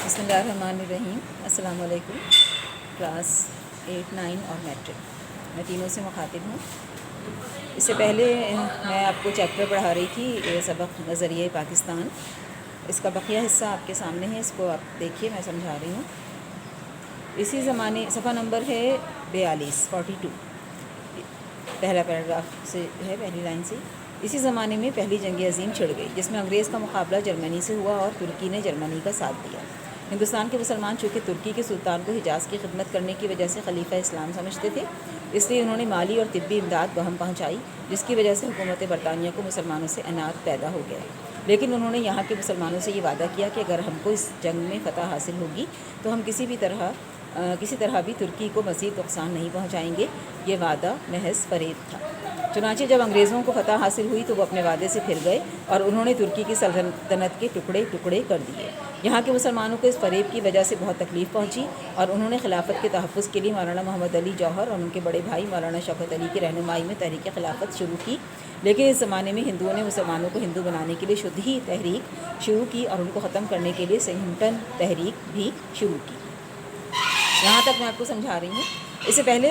बिस्मिल्लाहिर्रहमानिर्रहीम। अस्सलाम वालेकुम। क्लास 8, 9 और मैट्रिक, मैं तीनों से मुखातिब हूँ। इससे पहले मैं आपको चैप्टर पढ़ा रही थी, सबक नज़रिए पाकिस्तान। इसका बकिया हिस्सा आपके सामने है, इसको आप देखिए, मैं समझा रही हूँ। इसी ज़माने सफ़ा नंबर है 42, पहला पैराग्राफ से है, पहली लाइन से। इसी ज़माने में पहली जंग अज़ीम छिड़ गई, जिसमें अंग्रेज़ का मुकाबला जर्मनी से हुआ और तुर्की ने जर्मनी का साथ दिया। हिंदुस्तान के मुसलमान चूँकि तुर्की के सुल्तान को हिजाज़ की खिदमत करने की वजह से खलीफा इस्लाम समझते थे, इसलिए उन्होंने माली और तिब्बी इमदाद बहम पहुँचाई, जिसकी वजह से हुकूमत बरतानिया को मुसलमानों से अनात पैदा हो गया। लेकिन उन्होंने यहाँ के मुसलमानों से ये वादा किया कि अगर हमको इस जंग में फ़तह हासिल होगी तो हम किसी तरह भी तुर्की को मज़ीद नुकसान नहीं पहुँचाएँगे। ये वादा महज फ़रेब था। चुनांचे जब अंग्रेज़ों को फ़तह हासिल हुई तो वो अपने वादे से फिर गए और उन्होंने तुर्की की सल्तनत के टुकड़े टुकड़े कर दिए। यहाँ के मुसलमानों को इस फ़रेब की वजह से बहुत तकलीफ़ पहुँची और उन्होंने खिलाफत के तहफ़्फ़ुज़ के लिए मौलाना मोहम्मद अली जौहर और उनके बड़े भाई मौलाना शौकत अली की रहनुमाई में तहरीक खिलाफत शुरू की। लेकिन इस ज़माने में हिंदुओं ने मुसलमानों को हिंदू बनाने के लिए शुद्ध ही तहरीक शुरू की और उनको ख़त्म करने के लिए सिंहटन तहरीक भी शुरू की। यहाँ तक मैं आपको समझा रही हूँ। इससे पहले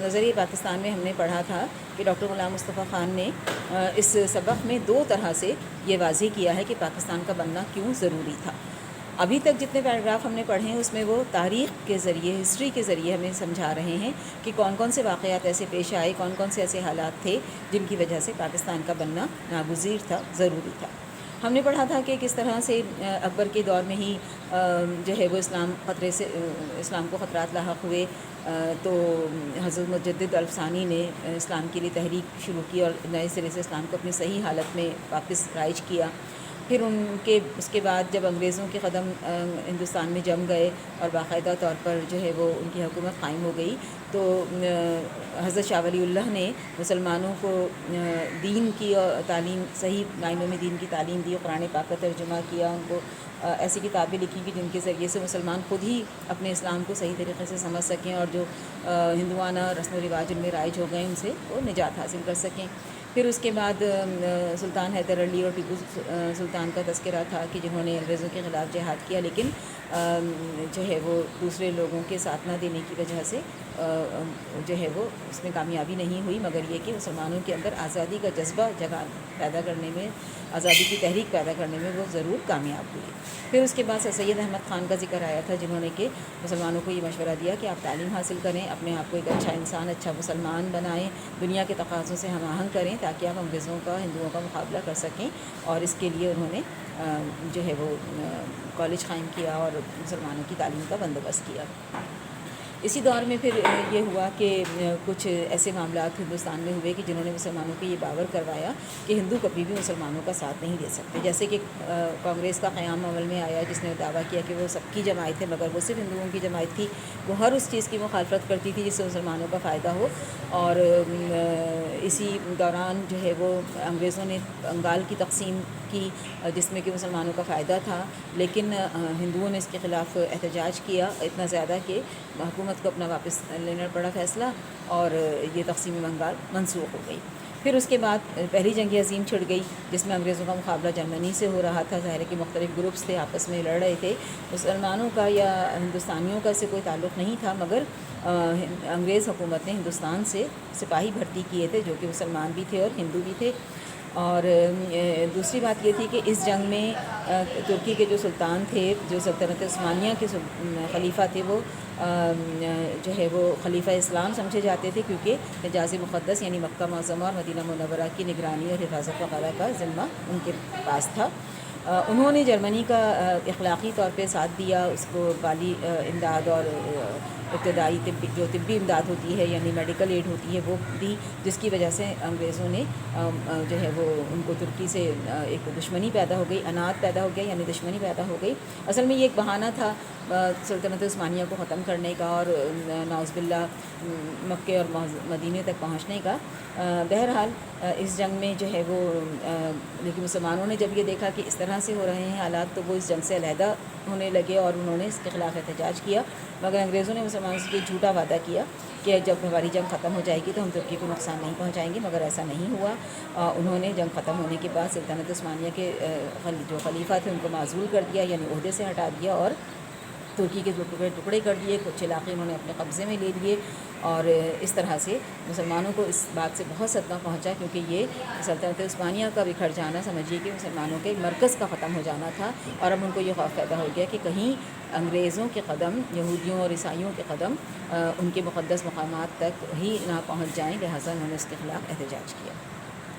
नज़रिए पाकिस्तान में हमने पढ़ा था कि डॉक्टर ग़ुलाम मुस्तफ़ा ख़ान ने इस सबक में दो तरह से ये वाज़ेह किया है कि पाकिस्तान का बनना क्यों ज़रूरी था। अभी तक जितने पैराग्राफ हमने पढ़े हैं उसमें वो तारीख़ के ज़रिए, हिस्ट्री के ज़रिए हमें समझा रहे हैं कि कौन कौन से वाक़यात ऐसे पेश आए, कौन कौन से ऐसे हालात थे जिनकी वजह से पाकिस्तान का बनना नागुज़ीर था, ज़रूरी था। हमने पढ़ा था कि किस तरह से अकबर के दौर में ही जो है वो इस्लाम को ख़तरात लाहक़ हुए, तो हज़रत मुजद्दिद अल्फ़सानी ने इस्लाम के लिए तहरीक शुरू की और नए सिरे से इस्लाम को अपनी सही हालत में वापस राइज किया। फिर उसके बाद जब अंग्रेज़ों के कदम हिंदुस्तान में जम गए और बाकायदा तौर पर जो है वो उनकी हुकूमत कायम हो गई, तो हज़रत शाह वलीउल्लाह ने मुसलमानों को दीन की तालीम, सही मायनों में दीन की तालीम दी, कुरान पाक का तर्जुमा किया, उनको ऐसी किताबें लिखी कि जिनके ज़रिए से मुसलमान ख़ुद ही अपने इस्लाम को सही तरीक़े से समझ सकें और जो हिंदुआना रस्म व रिवाज उनमें राइज हो गए उनसे वो निजात हासिल कर सकें। फिर उसके बाद सुल्तान हैदर अली और टीपू सुल्तान का तज़किरा था कि जिन्होंने अंग्रेज़ों के ख़िलाफ़ जिहाद किया, लेकिन जो है वो दूसरे लोगों के साथ न देने की वजह से जो है वो उसमें कामयाबी नहीं हुई, मगर ये कि मुसलमानों के अंदर आज़ादी का जज्बा पैदा करने में, आज़ादी की तहरीक पैदा करने में वो ज़रूर कामयाब हुई। फिर उसके बाद सर सैयद अहमद ख़ान का ज़िक्र आया था, जिन्होंने कि मुसलमानों को ये मशवरा दिया कि आप तालीम हासिल करें, अपने आप को एक अच्छा इंसान, अच्छा मुसलमान बनाएं, दुनिया के तकाज़ों से हम आहंग करें ताकि आप अंग्रेज़ों का, हिंदुओं का मुकाबला कर सकें। और इसके लिए उन्होंने जो है वो कॉलेज क़ायम किया और मुसलमानों की तालीम का बंदोबस्त किया। इसी दौर में फिर ये हुआ कि कुछ ऐसे मामलात हिंदुस्तान में हुए कि जिन्होंने मुसलमानों को ये बावर करवाया कि हिंदू कभी भी मुसलमानों का साथ नहीं दे सकते। जैसे कि कांग्रेस का क़याम अमल में आया, जिसने दावा किया कि वो सबकी जमात है, मगर वो सिर्फ हिंदुओं की जमात थी। वो हर उस चीज़ की मुखालफत करती थी जिससे मुसलमानों का फ़ायदा हो। और इसी दौरान जो है वो अंग्रेज़ों ने बंगाल की तकसीम की, जिसमें कि मुसलमानों का फ़ायदा था, लेकिन हिंदुओं ने इसके ख़िलाफ़ एहतजाज किया इतना ज़्यादा कि हुकूमत को अपना वापस लेना पड़ा फ़ैसला और ये तकसीम बंगाल मनसूख हो गई। फिर उसके बाद पहली जंग अज़ीम छिड़ गई, जिसमें अंग्रेज़ों का मुकाबला जर्मनी से हो रहा था। ज़ाहिर है कि मुख्तलिफ़ ग्रुप्स थे, आपस में लड़ रहे थे। मुसलमानों का या हिंदुस्तानियों का इससे कोई ताल्लुक़ नहीं था, मगर अंग्रेज़ हुकूमत ने हिंदुस्तान से सिपाही भर्ती किए थे जो कि मुसलमान भी थे और हिंदू भी थे। और दूसरी बात ये थी कि इस जंग में तुर्की के जो सुल्तान थे, जो सल्तनत उस्मानिया के खलीफा थे, वो जो है वो खलीफा इस्लाम समझे जाते थे, क्योंकि हिजाज़ मुक़द्दस यानी मक्का मुअज़्ज़मा और मदीना मुनव्वरा की निगरानी और हिफाज़त वगैरह का ज़िम्मा उनके पास था। उन्होंने जर्मनी का इख़लाक़ी तौर पे साथ दिया, उसको माली इमदाद और इब्तदाई तिब्बी इमदाद होती है यानी मेडिकल एड होती है वो दी, जिसकी वजह से अंग्रेज़ों ने जो है वो उनको तुर्की से एक दुश्मनी पैदा हो गई, अनात पैदा हो गया यानी दुश्मनी पैदा हो गई। असल में ये एक बहाना था सल्तनत उस्मानिया को ख़त्म करने का और नाउज़ुबिल्लाह मक्के और मदीने तक पहुँचने का। बहरहाल इस जंग में जो है वो लेकिन मुसलमानों ने जब ये देखा कि इस तरह से हो रहे हैं हालात, तो वो इस जंग से अलहदा होने लगे और उन्होंने इसके ख़िलाफ़ एहतजाज किया, मगर अंग्रेज़ों ने मुसलमानों से झूठा वादा किया کہ جب ہماری جنگ ختم ہو جائے گی تو ہم ترکی کو نقصان نہیں پہنچائیں گے، مگر ایسا نہیں ہوا۔ انہوں نے جنگ ختم ہونے کے بعد سلطنت عثمانیہ کے جو خلیفہ تھے ان کو معزول کر دیا، یعنی عہدے سے ہٹا دیا، اور ترکی کے ٹکڑے کر دیے، کچھ علاقے انہوں نے اپنے قبضے میں لے لیے، اور اس طرح سے مسلمانوں کو اس بات سے بہت صدمہ پہنچا، کیونکہ یہ سلطنت عثمانیہ کا بکھر جانا سمجھیے کہ مسلمانوں کے مرکز کا ختم ہو جانا تھا، اور اب ان کو یہ خوف پیدا ہو گیا کہ کہیں انگریزوں کے قدم، یہودیوں اور عیسائیوں کے قدم ان کے مقدس مقامات تک ہی نہ پہنچ جائیں، لہٰذا انہوں نے اس کے خلاف احتجاج کیا۔